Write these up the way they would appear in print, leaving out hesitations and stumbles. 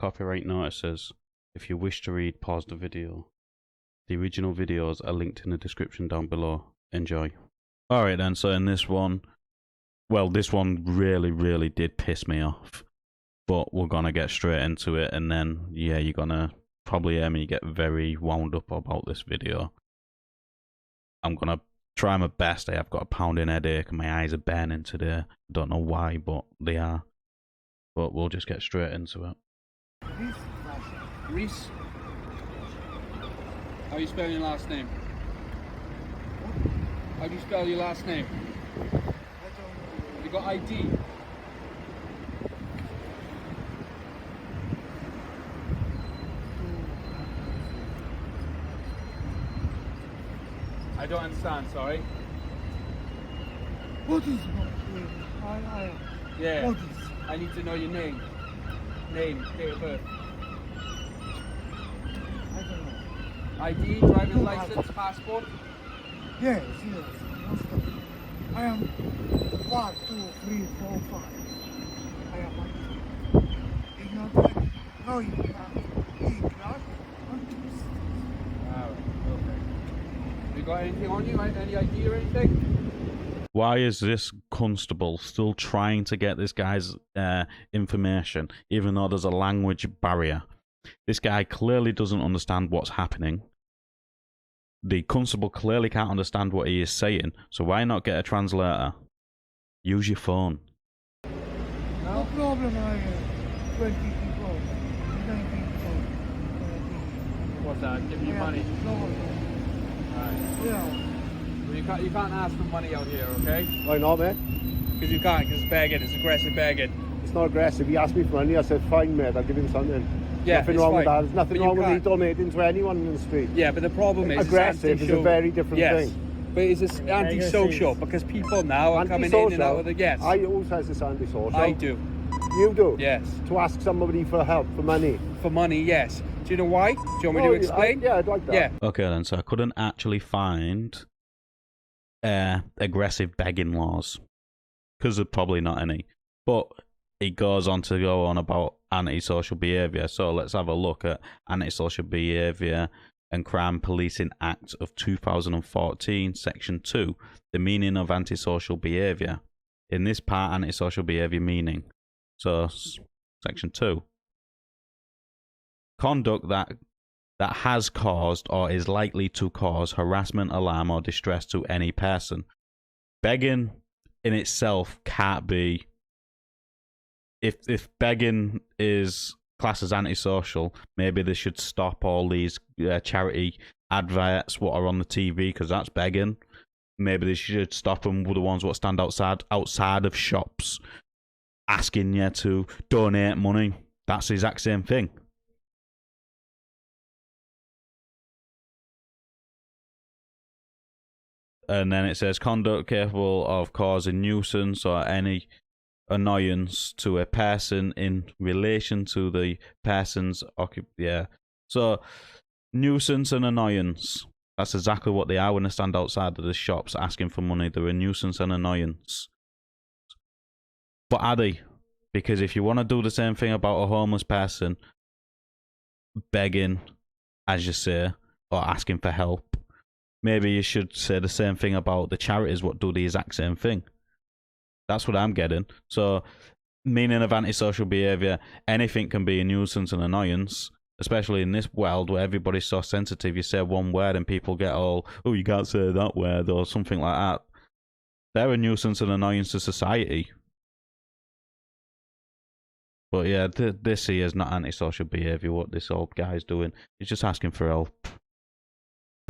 copyright notices. If you wish to read, pause the video. The original videos are linked in the description down below. Enjoy. Alright then, so in this one, well, this one really did piss me off. But we're gonna get straight into it, and then, yeah, you're gonna probably hear me get very wound up about this video. I'm gonna try my best. I've got a pounding headache and my eyes are burning today. Don't know why, but they are. But we'll just get straight into it. Reese? How you spell your last name? How do you spell your last name? You got ID? I don't understand, sorry. What is my name? Yeah. What is? I need to know your name. Name, date of birth. I don't know. ID, driving license, passport. Yes. I am 1, 2, 3, 4, 5. I am ID. In not no in class. Alright, okay. You got anything on you? Any ID or anything? Why is this constable still trying to get this guy's information, even though there's a language barrier? This guy clearly doesn't understand what's happening. The constable clearly can't understand what he is saying, so why not get a translator? Use your phone. No problem, I have 20 people, 19 people. What's that? Give you money? No. Alright. Yeah. Well, you can't ask for money out here, okay? Why not, mate? Because you can't, because it's begging, it's aggressive begging. It's not aggressive. He asked me for money. I said, fine, mate, I'll give him something. Yeah, nothing it's wrong with fine. that. There's nothing But wrong you with me can't- donating to anyone in the street. Yeah, but the problem is Aggressive is a very different thing. But it's antisocial because people now are coming in and out of the I always says it's antisocial. I do. You do? Yes. To ask somebody for help, for money. For money, yes. Do you know why? Do you want me to explain? Yeah, I'd like that. Yeah. Okay then, so I couldn't actually find aggressive begging laws, because there's probably not any. But it goes on to go on about antisocial behaviour. So let's have a look at Antisocial Behaviour and Crime Policing Act of 2014, Section 2, the meaning of antisocial behaviour. In this part, antisocial behaviour meaning. So, Section 2. Conduct that has caused or is likely to cause harassment, alarm, or distress to any person. Begging in itself can't be... If begging is classed as antisocial, maybe they should stop all these charity adverts what are on the TV, because that's begging. Maybe they should stop them with the ones what stand outside of shops asking you to donate money. That's the exact same thing. And then it says conduct capable of causing nuisance or any annoyance to a person in relation to the person's yeah. So nuisance and annoyance. That's exactly what they are when they stand outside of the shops asking for money. They're a nuisance and annoyance. But are they? Because if you want to do the same thing about a homeless person begging, as you say, or asking for help, maybe you should say the same thing about the charities what do the exact same thing. That's what I'm getting. So, meaning of antisocial behaviour, anything can be a nuisance and annoyance, especially in this world where everybody's so sensitive. You say one word and people get all, oh, you can't say that word, or something like that. They're a nuisance and annoyance to society. But yeah, this here is not antisocial behaviour, what this old guy's doing. He's just asking for help.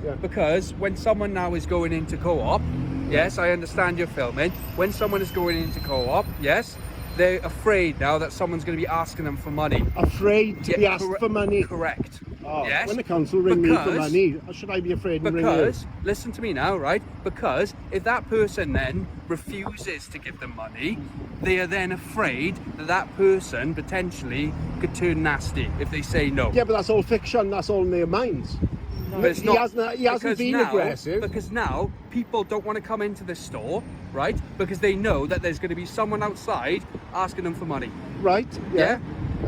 Yeah. Because when someone now is going into co-op, yes, I understand you're filming. When someone is going into co-op, yes, they're afraid now that someone's going to be asking them for money. Afraid to be asked for money? Correct. Oh, yes. When the council ring me for money, should I be afraid and ring you? Because, listen to me now, right? Because if that person then refuses to give them money, they are then afraid that that person potentially could turn nasty if they say no. Yeah, but that's all fiction. That's all in their minds. But it's not, he hasn't been aggressive. Because now people don't want to come into the store, right? Because they know that there's going to be someone outside asking them for money. Right, yeah.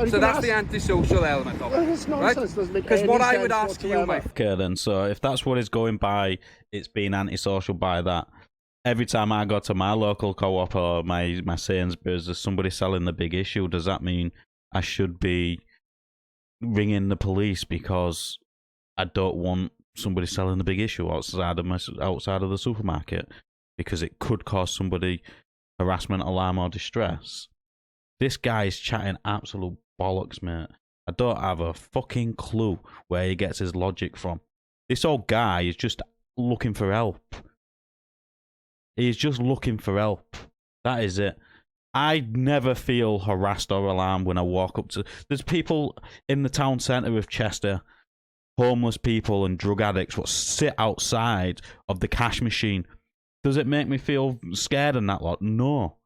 So that's the antisocial element of it. It's nonsense. Doesn't make Because any what I sense would ask you, my Okay, then. So if that's what it's going by, it's being antisocial by that. Every time I go to my local co-op or my Sainsbury's, there's somebody selling the big issue. Does that mean I should be ringing the police because I don't want somebody selling the big issue outside of the supermarket because it could cause somebody harassment, alarm, or distress? This guy's chatting absolute bollocks, mate. I don't have a fucking clue where he gets his logic from. This old guy is just looking for help. He's just looking for help. That is it. I never feel harassed or alarmed when I walk up to... There's people in the town centre of Chester, homeless people and drug addicts, what sit outside of the cash machine. Does it make me feel scared and that lot? No.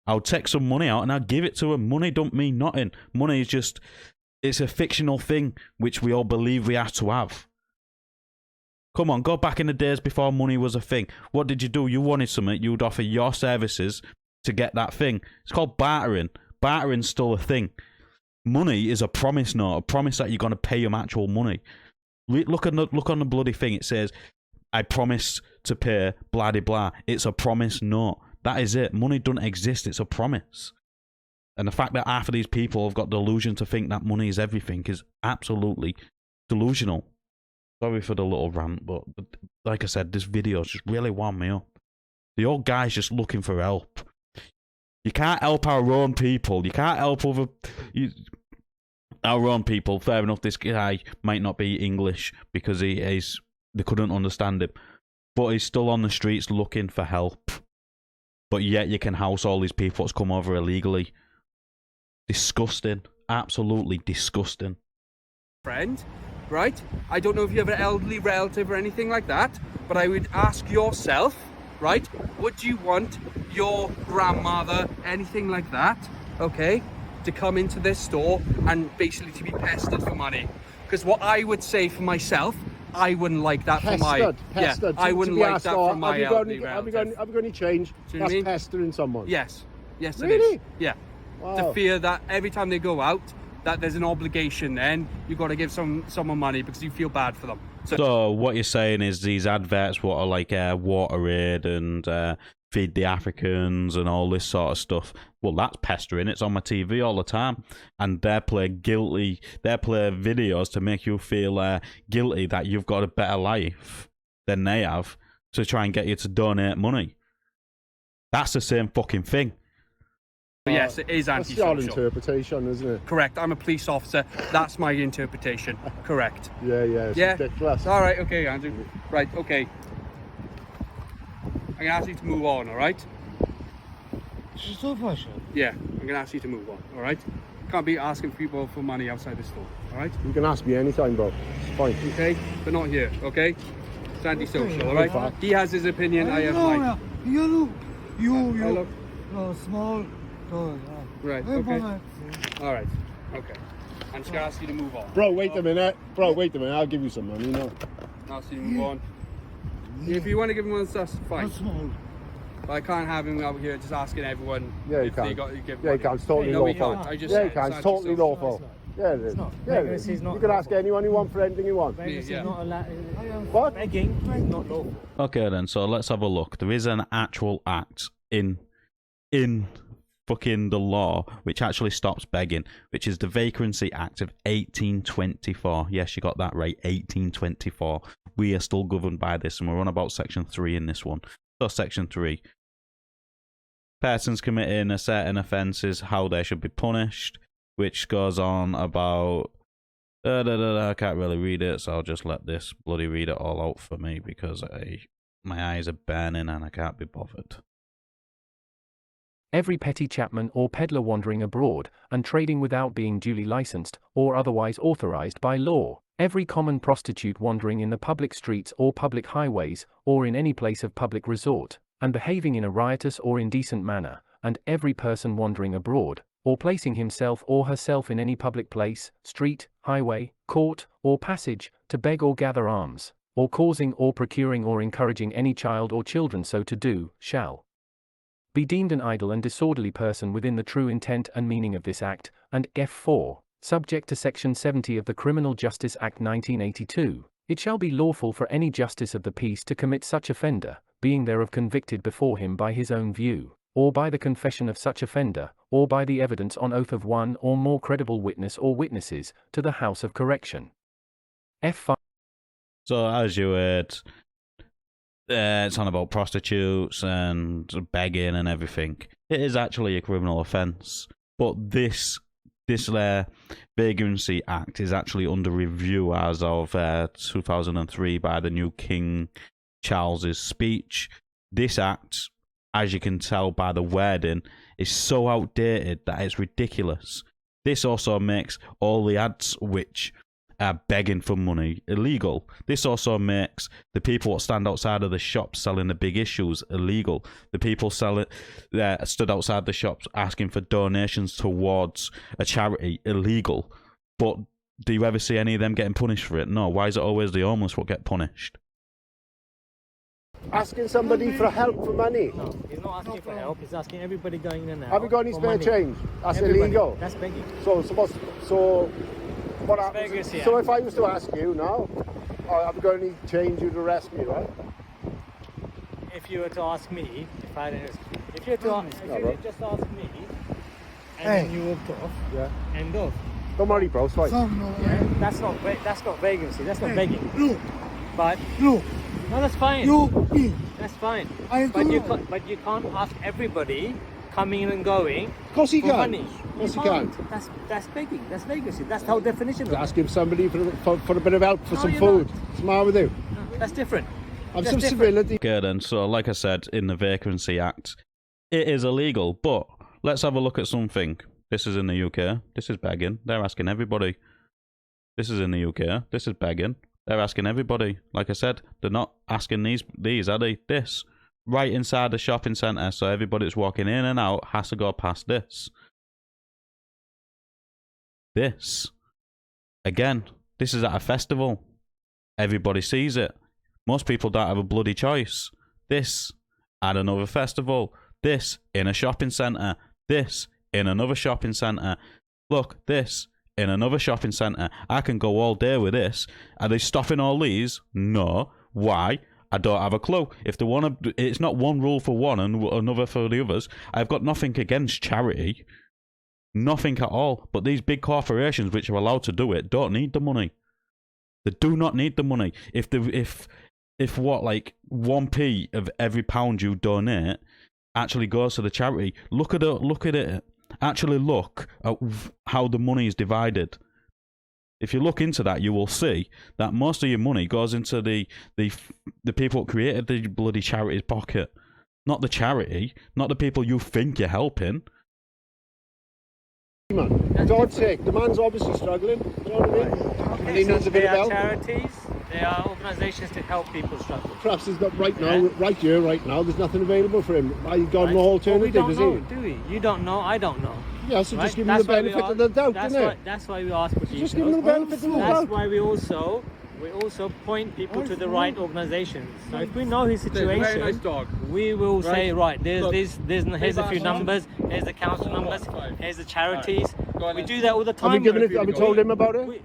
I'll take some money out and I'll give it to them. Money don't mean nothing. Money is just... It's a fictional thing which we all believe we have to have. Come on, go back in the days before money was a thing. What did you do? You wanted something, you'd offer your services to get that thing. It's called bartering. Bartering's still a thing. Money is a promise note, a promise that you're going to pay them actual money. Look on the bloody thing. It says, I promise to pay blah de blah. It's a promise note. That is it. Money doesn't exist. It's a promise. And the fact that half of these people have got delusion to think that money is everything is absolutely delusional. Sorry for the little rant, but like I said, this video just really wound me up. The old guy's just looking for help. You can't help our own people. You can't help our own people. Fair enough, this guy might not be English because they couldn't understand him. But he's still on the streets looking for help. But yet you can house all these people that's come over illegally. Disgusting. Absolutely disgusting. Friend, right? I don't know if you have an elderly relative or anything like that, but I would ask yourself, right? Would you want your grandmother, anything like that, okay, to come into this store and basically to be pestered for money? Because what I would say for myself, I wouldn't like that for my... Pestered. Yeah, I wouldn't like that for my elderly Have you relative. got any change? Do you know That's what I mean? pestering someone. Yes. Yes, it Really? is. Yeah. Wow. To fear that every time they go out, that there's an obligation then, you've got to give someone money because you feel bad for them. So what you're saying is these adverts, what are like WaterAid and Feed the Africans and all this sort of stuff, well, that's pestering. It's on my TV all the time. And they play videos to make you feel guilty that you've got a better life than they have to try and get you to donate money. That's the same fucking thing. Yes, it is That's your antisocial. interpretation, isn't it? Correct. I'm a police officer. That's my interpretation. Correct. Yeah, it's ridiculous. All right. Okay, Andrew. Right. Okay. I'm gonna ask you to move on. All right. It's so fashion. Yeah. I'm gonna ask you to move on. All right. Can't be asking people for money outside the store. All right. You can ask me anytime, bro. It's fine. Okay. But not here. Okay. It's antisocial. All right. Okay. He has his opinion. I have mine. You look. Small. Right. Okay. All right. Okay. I'm just gonna ask you to move on. Bro, wait a minute. I'll give you some money, no? I'll ask you to move on. If you want to give him one, that's fine. Small. But I can't have him out here just asking everyone Yeah, you if they can. got to give Yeah, you money. can. It's totally No, we lawful. can't. I just Yeah, said you can. it's It's totally antisocial. lawful. Yeah, it is. not. Yeah, it Beggars is. is not You can ask lawful. anyone you want for anything you want. Beggars Yeah. is not allowed. What? Begging is not lawful. Okay then, so let's have a look. There is an actual act in fucking the law which actually stops begging, which is the Vacancy Act of 1824. Yes, you got that right, 1824. We are still governed by this, and we're on about Section 3 in this one. So Section 3. Persons committing a certain offences, how they should be punished, which goes on about... I can't really read it, so I'll just let this bloody read it all out for me because my eyes are burning and I can't be bothered. Every petty chapman or peddler wandering abroad, and trading without being duly licensed, or otherwise authorized by law. Every common prostitute wandering in the public streets or public highways, or in any place of public resort, and behaving in a riotous or indecent manner, and every person wandering abroad, or placing himself or herself in any public place, street, highway, court, or passage, to beg or gather alms, or causing or procuring or encouraging any child or children so to do, shall be deemed an idle and disorderly person within the true intent and meaning of this Act, and F4, subject to Section 70 of the Criminal Justice Act 1982, it shall be lawful for any justice of the peace to commit such offender, being thereof convicted before him by his own view, or by the confession of such offender, or by the evidence on oath of one or more credible witness or witnesses, to the House of Correction. F5. So as you heard, it's on about prostitutes and begging and everything. It is actually a criminal offence, but this Vagrancy Act is actually under review as of 2003 by the new King Charles's speech. This act, as you can tell by the wording, is so outdated that it's ridiculous. This also makes all the ads which are begging for money illegal. This also makes the people that stand outside of the shops selling the big issues illegal. The people stood outside the shops asking for donations towards a charity illegal. But do you ever see any of them getting punished for it? No. Why is it always the homeless what get punished? Asking somebody for help for money. No, he's not asking for help. He's asking everybody going in and out. Have you got any for spare money. change? That's Everybody. illegal. That's begging. So what happens? Beggar, So if I was to ask you now, have you got any change, you'd arrest me, right? If you were to ask me, if you were to just ask me, and then you walked off, Yeah. end of. Don't worry, bro. It's fine. Some no. That's not vagrancy. That's not begging. Look, But look, no, that's fine. you. That's fine. I But you do. can't. But you can't ask everybody coming in and going Of course you for can. money. Of course you can't. can. That's begging. That's vagrancy. That's the whole definition of it. Asking somebody for a bit of help for No, some you're food. not. What's the matter with you? No, that's different. Have That's some different. civility. Okay then, so like I said, in the Vagrancy Act, it is illegal, but let's have a look at something. This is in the UK, this is begging, they're asking everybody. This is in the UK, this is begging, they're asking everybody. Like I said, they're not asking these, are they? This. Right inside the shopping centre, so everybody that's walking in and out has to go past this. This. Again, this is at a festival. Everybody sees it. Most people don't have a bloody choice. This at another festival. This in a shopping centre. This in another shopping centre. Look, this in another shopping centre. I can go all day with this. Are they stopping all these? No. Why? I don't have a clue. If they want to, it's not one rule for one and another for the others. I've got nothing against charity. Nothing at all. But these big corporations which are allowed to do it don't need the money. They do not need the money. If what, like 1p of every pound you donate actually goes to the charity, look at it. Actually look at how the money is divided. If you look into that, you will see that most of your money goes into the people who created the bloody charity's pocket. Not the charity, not the people you think you're helping. Man, for God's sake, the man's obviously struggling. You know what I mean? And he needs a bit They of are help. charities. They are organisations to help people struggle. Perhaps he's got right now, Yeah. right now, there's nothing available for him. He's got Right? no Well, we alternative, don't is know, he? do we? You don't know. I don't know. Yeah, so Right? just give him the That's why we benefit of the doubt, that's innit? why, that's why we ask for details. Just give him the benefit of the That's doubt. why we also point people to the right organisations. So if we know his Very nice situation, dog. we will say, right, here's Look, here's a few asked numbers, here's the council numbers, Fine. here's the charities. Go on We then. do that all the Have time. we told him about it? We-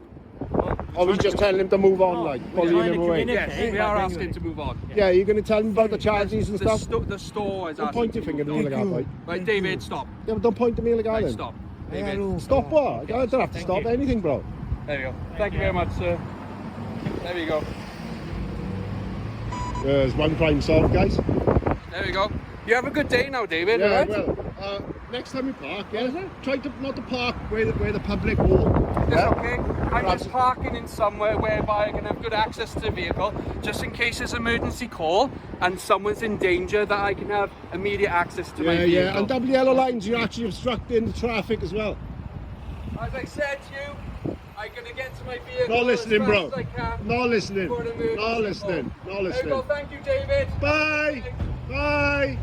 Or we just telling him to move on, No, like, we're bullying trying him to away? communicate. Yes, we are asking to move on. Yeah, you're going to tell him about the charities and The stuff? the store is Don't asking point to your finger at move me on. like that, right? Right, David, stop. Yeah, but don't point to me like that Right, then. stop. Hello. David, Stop what? I don't have to Thank stop you. anything, bro. there you go. Thank you very much, sir. There we go. There's one crime solved, guys. There we go. You have a good day now, David, Yeah, alright? well, next time we park, try to not to park where the public walk. It's Yeah? okay. I'm just parking in somewhere whereby I can have good access to the vehicle, just in case there's an emergency call and someone's in danger, that I can have immediate access to my Yeah, vehicle. yeah, and double yellow lines, you're actually obstructing the traffic as well. As I said to you, I'm gonna get to my vehicle Not listening, as bro. fast as I can. Not listening. For an emergency Not listening. call. Not There we go. listening. Thank you, David. Bye. Bye.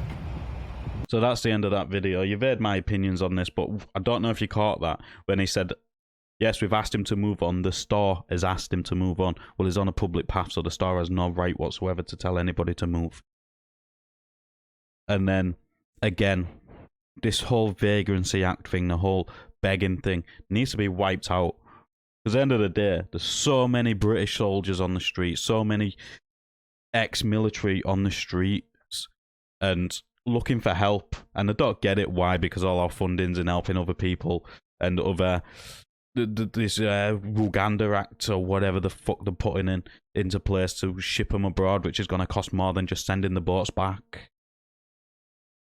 So that's the end of that video. You've heard my opinions on this, but I don't know if you caught that when he said, yes, we've asked him to move on. The store has asked him to move on. Well, he's on a public path, so the store has no right whatsoever to tell anybody to move. And then again, this whole vagrancy act thing, the whole begging thing, needs to be wiped out. Because at the end of the day, there's so many British soldiers on the streets, so many ex-military on the streets, and looking for help. And I don't get it, why, because all our funding's in helping other people and other... this Uganda Act or whatever the fuck they're putting into place to ship them abroad, which is going to cost more than just sending the boats back.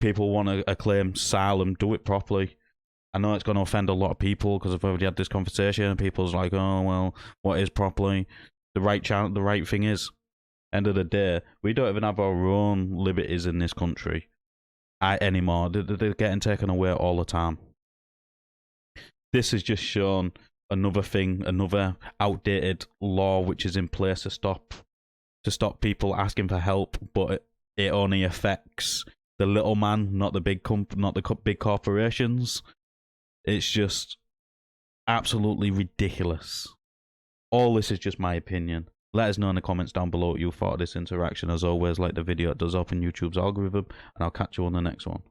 People want to claim asylum, do it properly. I know it's going to offend a lot of people because I've already had this conversation and people's like, oh, well, what is properly? The right thing is, end of the day, we don't even have our own liberties in this country anymore. They're getting taken away all the time. This has just shown another thing, another outdated law which is in place to stop people asking for help, but it only affects the little man, not the big big corporations. It's just absolutely ridiculous. All this is just my opinion. Let us know in the comments down below what you thought of this interaction. As always, like the video, it does open YouTube's algorithm, and I'll catch you on the next one.